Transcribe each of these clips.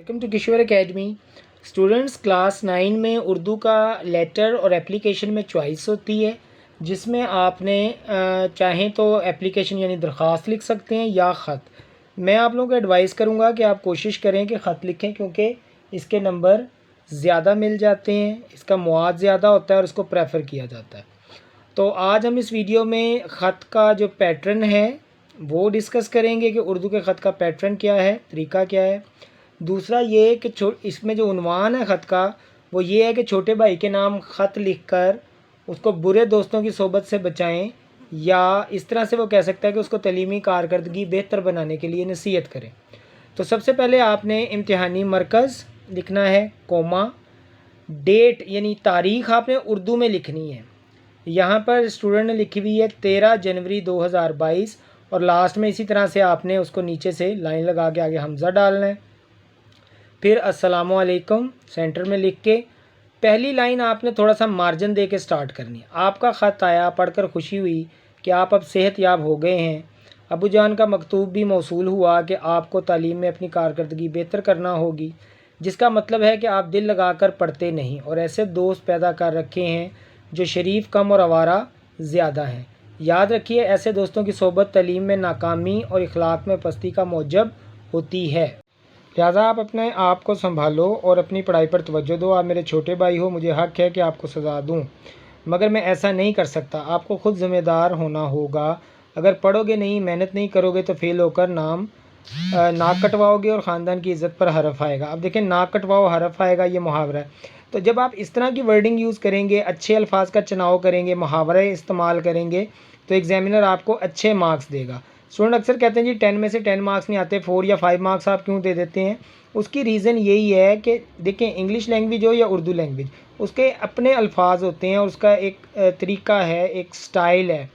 Welcome to Kishore academy. Students class 9 में उर्दू का letter और एप्लीकेशन में चॉइस होती है, जिसमें आपने चाहें तो एप्लीकेशन यानी दरख्वास्त लिख सकते हैं या ख़त। मैं आप लोगों को एडवाइस करूंगा कि आप कोशिश करें कि ख़त लिखें, क्योंकि इसके नंबर ज़्यादा मिल जाते हैं, इसका मवाद ज़्यादा होता है और इसको प्रेफर किया जाता है। तो आज हम इस वीडियो में ख़त का जो पैटर्न है वो डिस्कस करेंगे कि उर्दू के ख़त का पैटर्न क्या है, तरीका क्या है। दूसरा ये कि इसमें जो उन्वान है ख़त का वो ये है कि छोटे भाई के नाम ख़त लिखकर उसको बुरे दोस्तों की सोबत से बचाएं, या इस तरह से वो कह सकता है कि उसको तलीमी कारकर्दगी बेहतर बनाने के लिए नसीहत करें। तो सबसे पहले आपने इम्तिहानी मरकज़ लिखना है, कोमा, डेट यानी तारीख़ आपने उर्दू में लिखनी है। यहाँ पर स्टूडेंट ने लिखी हुई है 13 जनवरी 2022 और लास्ट में इसी तरह से आपने उसको नीचे से लाइन लगा के आगे हमज़ा डालना है। फिर अस्सलामु अलैकुम सेंटर में लिख के पहली लाइन आपने थोड़ा सा मार्जिन दे के स्टार्ट करनी है। आपका ख़त आया, पढ़कर खुशी हुई कि आप अब सेहतयाब हो गए हैं। अबू जान का मकतूब भी मौसूल हुआ कि आपको तालीम में अपनी कारकर्दगी बेहतर करना होगी, जिसका मतलब है कि आप दिल लगाकर पढ़ते नहीं और ऐसे दोस्त पैदा कर रखे हैं जो शरीफ कम और आवारा ज़्यादा हैं। याद रखिए, ऐसे दोस्तों की सोबत तालीम में नाकामी और इखलाक में पस्ती का मौजब होती है। लिहाजा आप अपने आप को संभालो और अपनी पढ़ाई पर तवज्जो दो। आप मेरे छोटे भाई हो, मुझे हक़ है कि आपको सज़ा दूँ, मगर मैं ऐसा नहीं कर सकता। आपको ख़ुद ज़िम्मेदार होना होगा। अगर पढ़ोगे नहीं, मेहनत नहीं करोगे तो फ़ेल होकर नाक कटवाओगे और ख़ानदान की इज़्ज़त पर हरफ आएगा। अब देखें, नाक कटवाओ हरफ आएगा, ये मुहावरा है। तो जब आप इस तरह की वर्डिंग यूज़ करेंगे, अच्छे अल्फाज का चुनाव करेंगे, मुहावरे इस्तेमाल करेंगे, तो एग्ज़ामिनर आपको अच्छे मार्क्स देगा। स्टूडेंट अक्सर कहते हैं जी 10 में से 10 मार्क्स नहीं आते, 4 या 5 मार्क्स आप क्यों दे देते हैं? उसकी रीज़न यही है कि देखें, इंग्लिश लैंग्वेज हो या उर्दू लैंग्वेज, उसके अपने अल्फाज होते हैं और उसका एक तरीका है, एक स्टाइल है।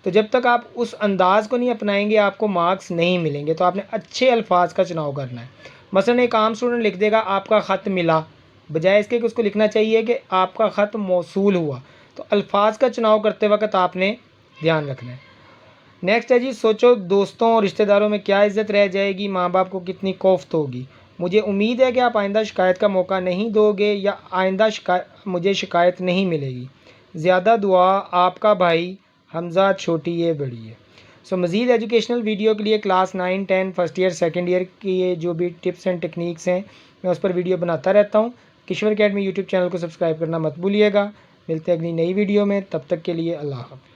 तो जब तक आप उस अंदाज़ को नहीं अपनाएंगे आपको मार्क्स नहीं मिलेंगे। तो आपने अच्छे अल्फाज का चुनाव करना है। मसलन एक आम स्टूडेंट लिख देगा आपका ख़त मिला, बजाय इसके कि उसको लिखना चाहिए कि आपका ख़त मौसूल हुआ। तो अल्फाज का चुनाव करते वक्त आपने ध्यान रखना है। नेक्स्ट है जी, सोचो दोस्तों और रिश्तेदारों में क्या इज़्ज़त रह जाएगी, माँ बाप को कितनी कोफ्त होगी। मुझे उम्मीद है कि आप आइंदा शिकायत का मौका नहीं दोगे या आइंदा मुझे शिकायत नहीं मिलेगी। ज़्यादा दुआ, आपका भाई हमज़ा, छोटी है बड़ी है। सो मज़ीद एजुकेशनल वीडियो के लिए class 9, 10, first year, second year की ये जो भी टिप्स एंड टेक्निक्स हैं मैं उस पर वीडियो बनाता रहता हूँ। किशोर एकेडमी यूट्यूब चैनल को सब्सक्राइब करना मत भूलिएगा। मिलते हैं अगली नई वीडियो में, तब तक के लिए अल्लाह हाफ़िज़।